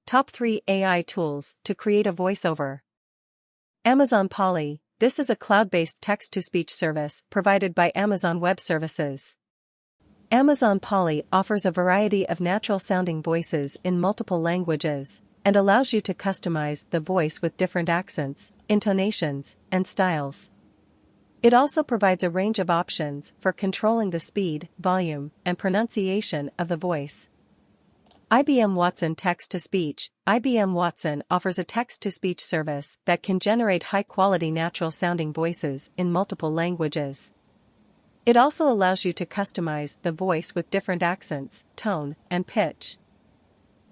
Top 3 AI tools to create a voiceover. Amazon Polly. This is a cloud-based text-to-speech service provided by Amazon Web Services. Amazon Polly offers a variety of natural-sounding voices in multiple languages and allows you to customize the voice with different accents, intonations, and styles. It also provides a range of options for controlling the speed, volume, and pronunciation of the voice. IBM Watson Text-to-Speech. IBM Watson offers a text-to-speech service that can generate high-quality natural-sounding voices in multiple languages. It also allows you to customize the voice with different accents, tone, and pitch.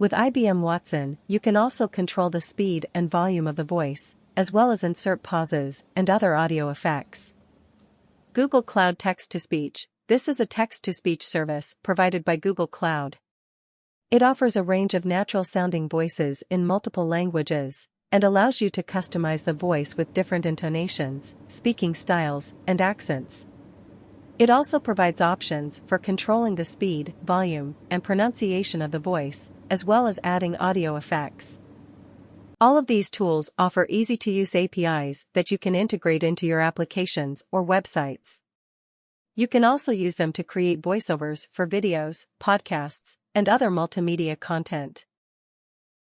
With IBM Watson, you can also control the speed and volume of the voice, as well as insert pauses and other audio effects. Google Cloud Text-to-Speech. This is a text-to-speech service provided by Google Cloud. It offers a range of natural-sounding voices in multiple languages and allows you to customize the voice with different intonations, speaking styles, and accents. It also provides options for controlling the speed, volume, and pronunciation of the voice, as well as adding audio effects. All of these tools offer easy-to-use APIs that you can integrate into your applications or websites. You can also use them to create voiceovers for videos, podcasts, and other multimedia content.